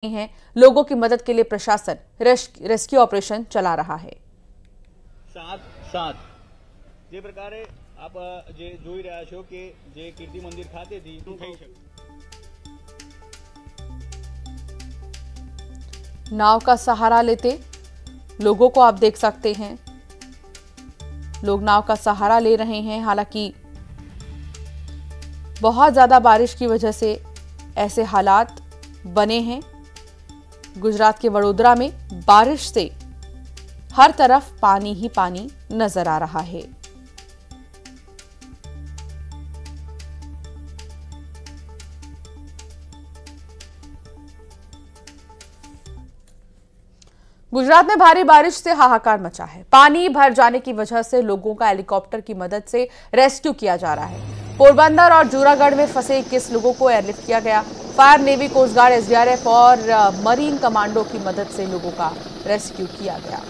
हैं। लोगों की मदद के लिए प्रशासन रेस्क्यू ऑपरेशन चला रहा है। साथ जे प्रकारे आप जे જોઈ રહ્યા છો કે જે કીર્તિ મંદિર ખાતેથી થઈ શકે। नाव का सहारा लेते लोगों को आप देख सकते हैं, लोग नाव का सहारा ले रहे हैं। हालांकि बहुत ज्यादा बारिश की वजह से ऐसे हालात बने हैं। गुजरात के वडोदरा में बारिश से हर तरफ पानी ही पानी नजर आ रहा है। गुजरात में भारी बारिश से हाहाकार मचा है। पानी भर जाने की वजह से लोगों का हेलीकॉप्टर की मदद से रेस्क्यू किया जा रहा है। पोरबंदर और जूनागढ़ में फंसे 21 लोगों को एयरलिफ्ट किया गया। Fire, navy, coast guard, SDRF और मरीन कमांडो की मदद से लोगों का रेस्क्यू किया गया।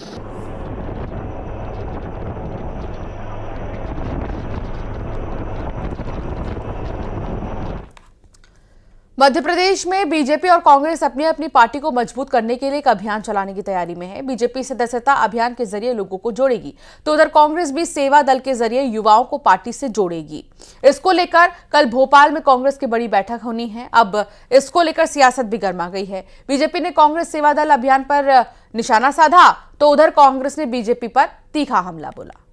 मध्य प्रदेश में बीजेपी और कांग्रेस अपनी अपनी पार्टी को मजबूत करने के लिए एक अभियान चलाने की तैयारी में है। बीजेपी सदस्यता अभियान के जरिए लोगों को जोड़ेगी, तो उधर कांग्रेस भी सेवा दल के जरिए युवाओं को पार्टी से जोड़ेगी। इसको लेकर कल भोपाल में कांग्रेस की बड़ी बैठक होनी है। अब इसको लेकर सियासत भी गर्मा गई है। बीजेपी ने कांग्रेस सेवा दल अभियान पर निशाना साधा, तो उधर कांग्रेस ने बीजेपी पर तीखा हमला बोला।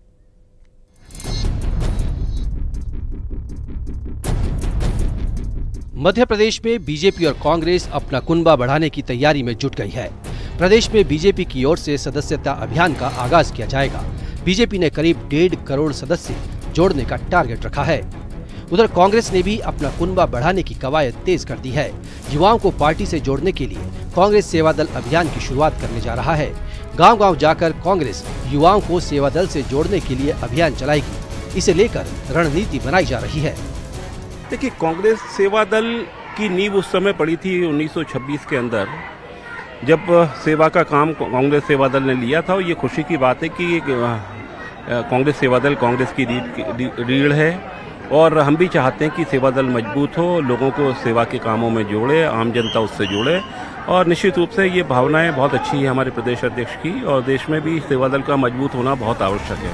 मध्य प्रदेश में बीजेपी और कांग्रेस अपना कुनबा बढ़ाने की तैयारी में जुट गई है। प्रदेश में बीजेपी की ओर से सदस्यता अभियान का आगाज किया जाएगा। बीजेपी ने करीब 1.5 करोड़ सदस्य जोड़ने का टारगेट रखा है। उधर कांग्रेस ने भी अपना कुनबा बढ़ाने की कवायद तेज कर दी है। युवाओं को पार्टी से जोड़ने के लिए कांग्रेस सेवा दल अभियान की शुरुआत करने जा रहा है। गाँव-गाँव जाकर कांग्रेस युवाओं को सेवा दल से जोड़ने के लिए अभियान चलाएगी। इसे लेकर रणनीति बनाई जा रही है। देखिए, कांग्रेस सेवा दल की नींव उस समय पड़ी थी 1926 के अंदर, जब सेवा का काम कांग्रेस सेवा दल ने लिया था। और ये खुशी की बात है कि कांग्रेस सेवा दल कांग्रेस की रीढ़ है और हम भी चाहते हैं कि सेवा दल मजबूत हो, लोगों को सेवा के कामों में जोड़े, आम जनता उससे जुड़े। और निश्चित रूप से ये भावनाएं बहुत अच्छी है हमारे प्रदेश अध्यक्ष की, और देश में भी सेवा दल का मजबूत होना बहुत आवश्यक है।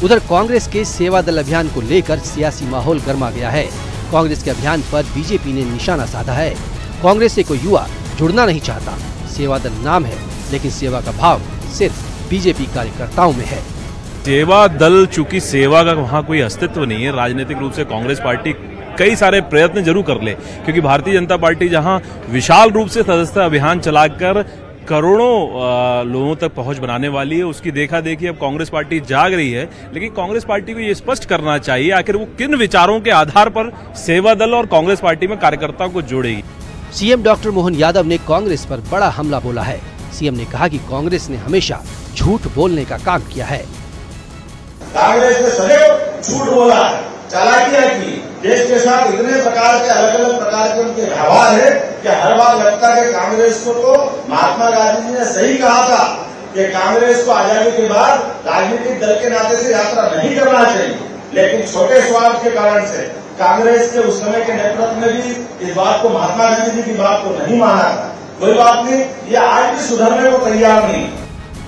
उधर कांग्रेस के सेवा दल अभियान को लेकर सियासी माहौल गर्मा गया है। कांग्रेस के अभियान पर बीजेपी ने निशाना साधा है। कांग्रेस से कोई युवा जुड़ना नहीं चाहता। सेवा दल नाम है, लेकिन सेवा का भाव सिर्फ बीजेपी कार्यकर्ताओं में है। सेवा दल, चूंकि सेवा का वहाँ कोई अस्तित्व नहीं है, राजनीतिक रूप से कांग्रेस पार्टी कई सारे प्रयत्न जरूर कर ले, क्योंकि भारतीय जनता पार्टी जहाँ विशाल रूप से सदस्यता अभियान चलाकर करोड़ों लोगों तक पहुंच बनाने वाली है, उसकी देखा देखी अब कांग्रेस पार्टी जाग रही है। लेकिन कांग्रेस पार्टी को ये स्पष्ट करना चाहिए आखिर वो किन विचारों के आधार पर सेवा दल और कांग्रेस पार्टी में कार्यकर्ताओं को जोड़ेगी। सीएम डॉक्टर मोहन यादव ने कांग्रेस पर बड़ा हमला बोला है। सीएम ने कहा कि कांग्रेस ने हमेशा झूठ बोलने का काम किया है। कांग्रेस ने सदैव झूठ बोला, चालाकियां की, देश के साथ इतने प्रकार के अलग अलग प्रकार के उनके व्यवहार है कि हर बार लगता है कि कांग्रेस को तो महात्मा गांधी जी ने सही कहा था कि कांग्रेस को आजादी के बाद राजनीतिक दल के नाते से यात्रा नहीं करना चाहिए। लेकिन छोटे स्वार्थ के कारण से कांग्रेस के उस समय के नेतृत्व में भी इस बात को, महात्मा गांधी जी की बात को नहीं माना था। कोई बात नहीं, ये आज भी सुधरने को तैयार नहीं।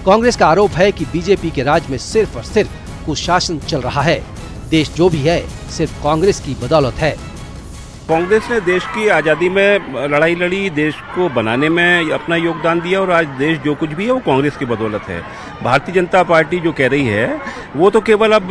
कांग्रेस का आरोप है कि बीजेपी के राज में सिर्फ और सिर्फ कुशासन चल रहा है। देश जो भी है सिर्फ कांग्रेस की बदौलत है। कांग्रेस ने देश की आज़ादी में लड़ाई लड़ी, देश को बनाने में अपना योगदान दिया, और आज देश जो कुछ भी है वो कांग्रेस की बदौलत है। भारतीय जनता पार्टी जो कह रही है वो तो केवल अब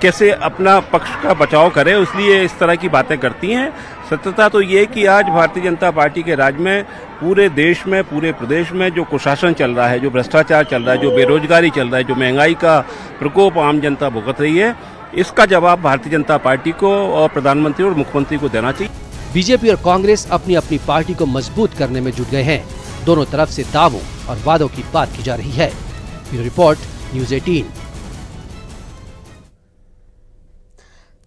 कैसे अपना पक्ष का बचाव करे, इसलिए इस तरह की बातें करती हैं। सत्यता तो ये कि आज भारतीय जनता पार्टी के राज में पूरे देश में, पूरे प्रदेश में जो कुशासन चल रहा है, जो भ्रष्टाचार चल रहा है, जो बेरोजगारी चल रहा है, जो महंगाई का प्रकोप आम जनता भुगत रही है, इसका जवाब भारतीय जनता पार्टी को और प्रधानमंत्री और मुख्यमंत्री को देना चाहिए। बीजेपी और कांग्रेस अपनी अपनी पार्टी को मजबूत करने में जुट गए हैं। दोनों तरफ से दावों और वादों की बात की जा रही है। Bureau report, news 18।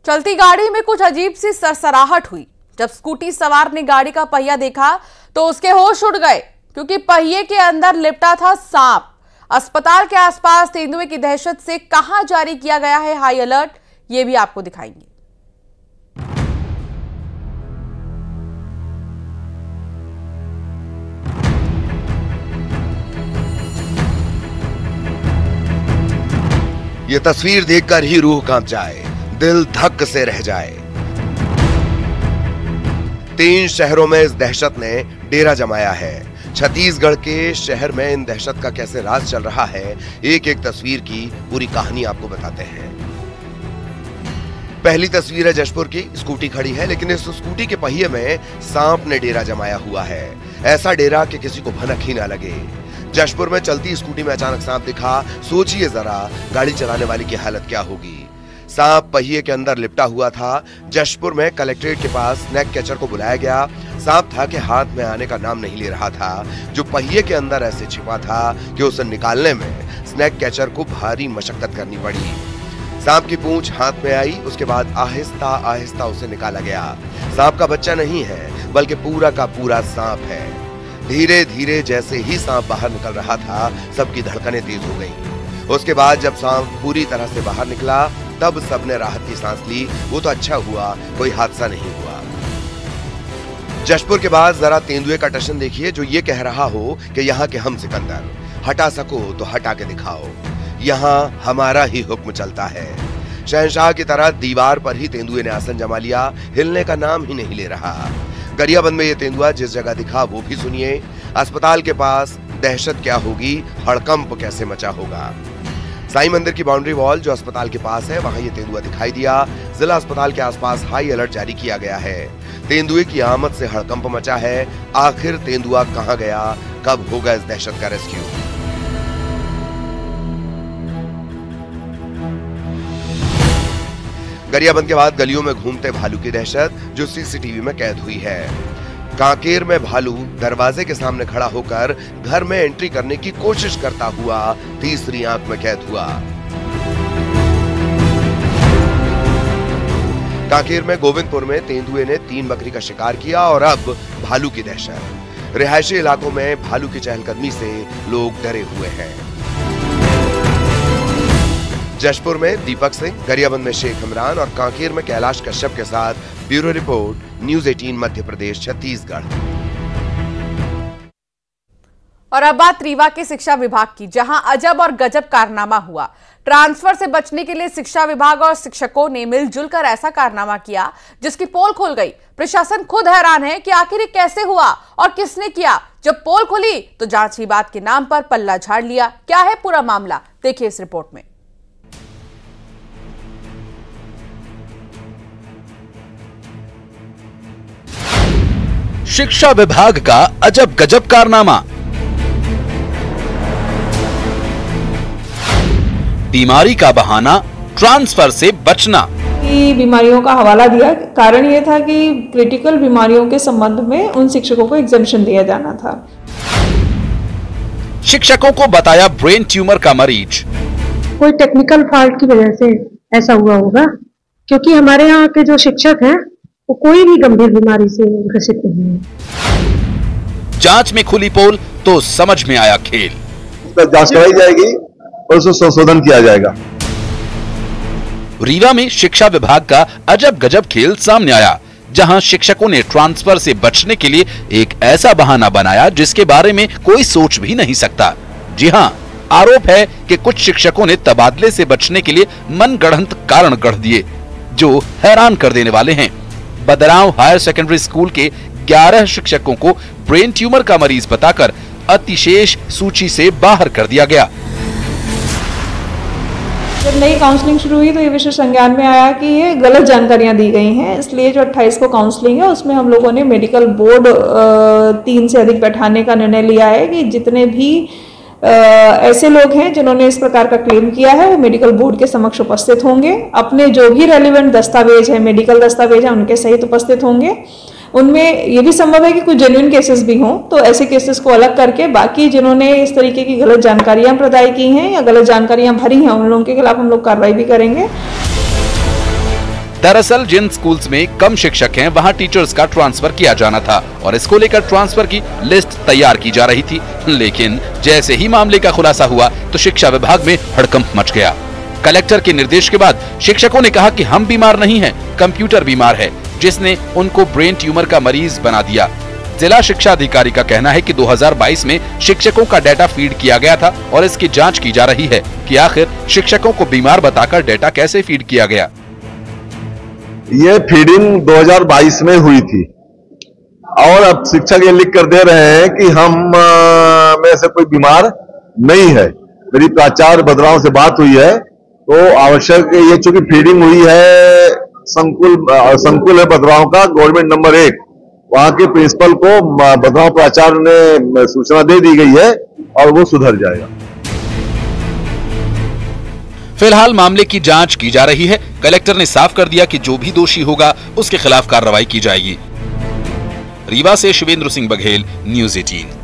चलती गाड़ी में कुछ अजीब सी सरसराहट हुई। जब स्कूटी सवार ने गाड़ी का पहिया देखा तो उसके होश उड़ गए, क्योंकि पहिए के अंदर लिपटा था सांप। अस्पताल के आसपास तेंदुए की दहशत से कहां जारी किया गया है हाई अलर्ट, ये भी आपको दिखाएंगे। ये तस्वीर देखकर ही रूह कांप जाए, दिल धक से रह जाए। 3 शहरों में इस दहशत ने डेरा जमाया है। छत्तीसगढ़ के शहर में इन दहशत का कैसे राज चल रहा है, एक एक तस्वीर की पूरी कहानी आपको बताते हैं। पहली तस्वीर है जशपुर की। स्कूटी खड़ी है, लेकिन इस स्कूटी के पहिए में सांप ने डेरा जमाया हुआ है। ऐसा डेरा कि किसी को भनक ही ना लगे। जशपुर में चलती स्कूटी में अचानक सांप दिखा। सोचिए जरा गाड़ी चलाने वाले की हालत क्या होगी। सांप पहिए के अंदर लिपटा हुआ था। जशपुर में कलेक्ट्रेट के पास स्नैक कैचर को बुलाया गया। सांप था कि हाथ में आने का नाम नहीं ले रहा था, जो पहिए के अंदर ऐसे छिपा था कि उसे निकालने में स्नैक कैचर को भारी मशक्कत करनी पड़ी। सांप की पूंछ हाथ में आई, उसके बाद आहिस्ता आहिस्ता उसे निकाला गया। सांप का बच्चा नहीं है, बल्कि पूरा का पूरा सांप है। धीरे धीरे जैसे ही सांप बाहर निकल रहा था, सबकी धड़कनें तेज हो गईं। उसके बाद जब सांप पूरी तरह से बाहर निकला, तब सबने राहत की सांस ली। वो तो अच्छा हुआ कोई हादसा नहीं हुआ। जशपुर के बाद जरा तेंदुए का टशन देखिए, जो ये कह रहा हो कि यहाँ के हम सिकंदर, हटा सको तो हटा के दिखाओ, यहाँ हमारा ही हुक्म चलता है। शहंशाह की तरह दीवार पर ही तेंदुए ने आसन जमा लिया, हिलने का नाम ही नहीं ले रहा। गरियाबंद में ये तेंदुआ जिस जगह दिखा वो भी सुनिए। अस्पताल के पास दहशत क्या होगी, हड़कंप कैसे मचा होगा। साईं मंदिर की बाउंड्री वॉल जो अस्पताल के पास है, वहां ये तेंदुआ दिखाई दिया। जिला अस्पताल के आसपास हाई अलर्ट जारी किया गया है। तेंदुए की आमद से हड़कंप मचा है। आखिर तेंदुआ कहां गया, कब होगा इस दहशत का रेस्क्यू? गरियाबंद के बाद गलियों में घूमते भालू की दहशत जो सीसीटीवी में कैद हुई है। कांकेर में भालू दरवाजे के सामने खड़ा होकर घर में एंट्री करने की कोशिश करता हुआ तीसरी आंख में कैद हुआ। कांकेर में गोविंदपुर में तेंदुए ने 3 बकरी का शिकार किया और अब भालू की दहशत। रिहायशी इलाकों में भालू की चहलकदमी से लोग डरे हुए हैं। जशपुर में दीपक सिंह, गरियाबंद में शेख इमरान और कांकेर में कैलाश कश्यप के साथ bureau report, news 18 Madhya Pradesh Chhattisgarh. और अब बात रीवा के शिक्षा विभाग की, जहां अजब और गजब कारनामा हुआ। ट्रांसफर से बचने के लिए शिक्षा विभाग और शिक्षकों ने मिलजुल कर ऐसा कारनामा किया जिसकी पोल खुल गई। प्रशासन खुद हैरान है कि आखिर ये कैसे हुआ और किसने किया। जब पोल खुली तो जांच की बात के नाम पर पल्ला झाड़ लिया। क्या है पूरा मामला, देखिए इस रिपोर्ट में। शिक्षा विभाग का अजब गजब कारनामा। बीमारी का बहाना, ट्रांसफर से बचना। बीमारियों का हवाला दिया। कारण यह था कि क्रिटिकल बीमारियों के संबंध में उन शिक्षकों को एग्जेम्पशन दिया जाना था। शिक्षकों को बताया ब्रेन ट्यूमर का मरीज। कोई टेक्निकल फॉल्ट की वजह से ऐसा हुआ होगा, क्योंकि हमारे यहाँ के जो शिक्षक हैं वो कोई भी गंभीर बीमारी से ग्रसित नहीं है। जांच में खुली पोल तो समझ में आया खेल। जांच कराई जाएगी और उसको संशोधन किया जाएगा। रीवा में शिक्षा विभाग का अजब गजब खेल सामने आया, जहां शिक्षकों ने ट्रांसफर से बचने के लिए एक ऐसा बहाना बनाया जिसके बारे में कोई सोच भी नहीं सकता। जी हां, आरोप है कि कुछ शिक्षकों ने तबादले से बचने के लिए मनगढ़ंत कारण गढ़ दिए जो हैरान कर देने वाले हैं। बदराव हायर सेकेंडरी स्कूल के 11 शिक्षकों को ब्रेन ट्यूमर का मरीज बताकर अतिशेष सूची से बाहर कर दिया गया। जब नई काउंसलिंग शुरू हुई तो ये विषय संज्ञान में आया कि ये गलत जानकारियां दी गई हैं। इसलिए जो 28 को काउंसलिंग है उसमें हम लोगों ने मेडिकल बोर्ड 3 से अधिक बैठाने का निर्णय लिया है कि जितने भी ऐसे लोग हैं जिन्होंने इस प्रकार का क्लेम किया है वो मेडिकल बोर्ड के समक्ष उपस्थित होंगे। अपने जो भी रेलिवेंट दस्तावेज है, मेडिकल दस्तावेज है, उनके सहित उपस्थित होंगे। उनमें ये भी संभव है कि कुछ जेन्युइन केसेस भी हों, तो ऐसे केसेस को अलग करके बाकी जिन्होंने इस तरीके की गलत जानकारियां प्रदाय की हैं या गलत जानकारियां भरी हैं, उन लोगों के खिलाफ हम लोग कार्रवाई भी करेंगे। दरअसल जिन स्कूल्स में कम शिक्षक हैं वहां टीचर्स का ट्रांसफर किया जाना था और इसको लेकर ट्रांसफर की लिस्ट तैयार की जा रही थी। लेकिन जैसे ही मामले का खुलासा हुआ तो शिक्षा विभाग में हड़कंप मच गया। कलेक्टर के निर्देश के बाद शिक्षकों ने कहा कि हम बीमार नहीं हैं, कंप्यूटर बीमार है जिसने उनको ब्रेन ट्यूमर का मरीज बना दिया। जिला शिक्षा अधिकारी का कहना है कि 2022 में शिक्षकों का डेटा फीड किया गया था और इसकी जांच की जा रही है कि आखिर शिक्षकों को बीमार बताकर डेटा कैसे फीड किया गया। ये फीडिंग 2022 में हुई थी और अब शिक्षक ये लिख कर दे रहे हैं कि हम में से कोई बीमार नहीं है। मेरी प्राचार्य भद्राओं से बात हुई है तो आवश्यक ये चूंकि फीडिंग हुई है संकुल है भद्राओं का गवर्नमेंट नंबर 1, वहां के प्रिंसिपल को भद्राओं प्राचार्य ने सूचना दे दी गई है और वो सुधर जाएगा। फिलहाल मामले की जांच की जा रही है। कलेक्टर ने साफ कर दिया कि जो भी दोषी होगा उसके खिलाफ कार्रवाई की जाएगी। रीवा से शिवेंद्र सिंह बघेल, न्यूज़ 18।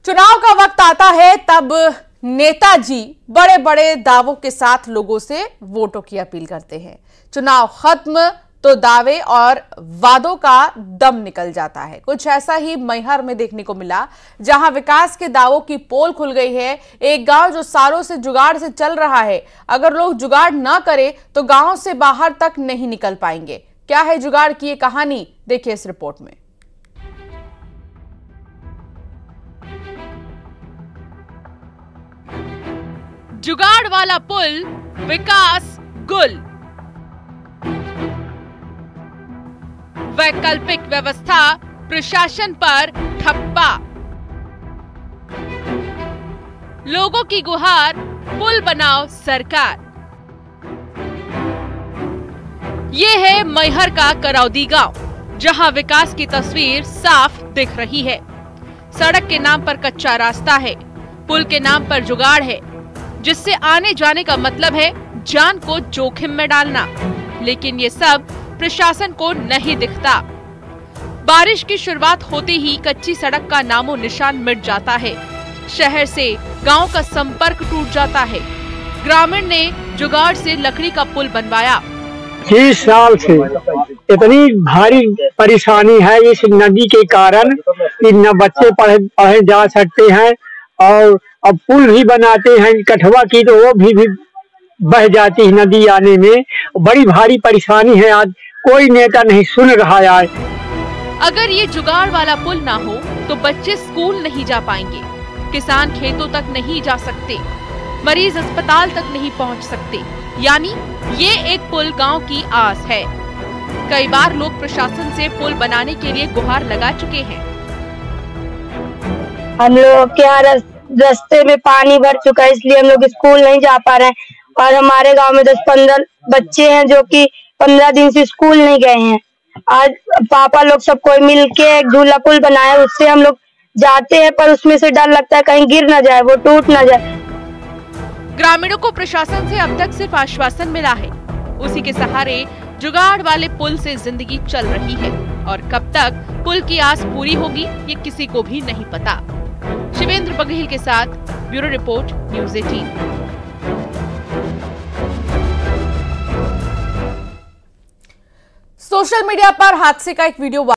चुनाव का वक्त आता है तब नेताजी बड़े बड़े दावों के साथ लोगों से वोटों की अपील करते हैं। चुनाव खत्म तो दावे और वादों का दम निकल जाता है। कुछ ऐसा ही मैहर में देखने को मिला, जहां विकास के दावों की पोल खुल गई है। एक गांव जो सालों से जुगाड़ से चल रहा है, अगर लोग जुगाड़ ना करें तो गांव से बाहर तक नहीं निकल पाएंगे। क्या है जुगाड़ की ये कहानी, देखिए इस रिपोर्ट में। जुगाड़ वाला पुल, विकास गुल। वैकल्पिक व्यवस्था प्रशासन पर ठप्पा। लोगों की गुहार, पुल बनाओ सरकार। ये है मैहर का करौदी गांव, जहां विकास की तस्वीर साफ दिख रही है। सड़क के नाम पर कच्चा रास्ता है, पुल के नाम पर जुगाड़ है, जिससे आने जाने का मतलब है जान को जोखिम में डालना। लेकिन ये सब प्रशासन को नहीं दिखता। बारिश की शुरुआत होते ही कच्ची सड़क का नामो निशान मिट जाता है। शहर से गांव का संपर्क टूट जाता है। ग्रामीण ने जुगाड़ से लकड़ी का पुल बनवाया। 30 साल से इतनी भारी परेशानी है इस नदी के कारण कि न बच्चे पढ़े जा सकते हैं, और अब पुल भी बनाते हैं कठवा की तो वो भी बह जाती है नदी आने में। बड़ी भारी परेशानी है, आज कोई नेता नहीं सुन रहा है। अगर ये जुगाड़ वाला पुल ना हो तो बच्चे स्कूल नहीं जा पाएंगे, किसान खेतों तक नहीं जा सकते, मरीज अस्पताल तक नहीं पहुंच सकते। यानी ये एक पुल गांव की आस है। कई बार लोग प्रशासन से पुल बनाने के लिए गुहार लगा चुके हैं। हम लोग के यहाँ रास्ते में पानी भर चुका है, इसलिए हम लोग स्कूल नहीं जा पा रहे हैं। और हमारे गांव में 10-15 बच्चे हैं जो कि 15 दिन से स्कूल नहीं गए हैं। आज पापा लोग सब कोई मिलके एक झूला पुल बनाया, उससे हम लोग जाते हैं, पर उसमें से डर लगता है कहीं गिर ना जाए, वो टूट ना जाए। ग्रामीणों को प्रशासन से अब तक सिर्फ आश्वासन मिला है। उसी के सहारे जुगाड़ वाले पुल से जिंदगी चल रही है, और कब तक पुल की आस पूरी होगी ये किसी को भी नहीं पता। शिवेंद्र बघेल के साथ bureau report, news 18। Social media पर हादसे का एक वीडियो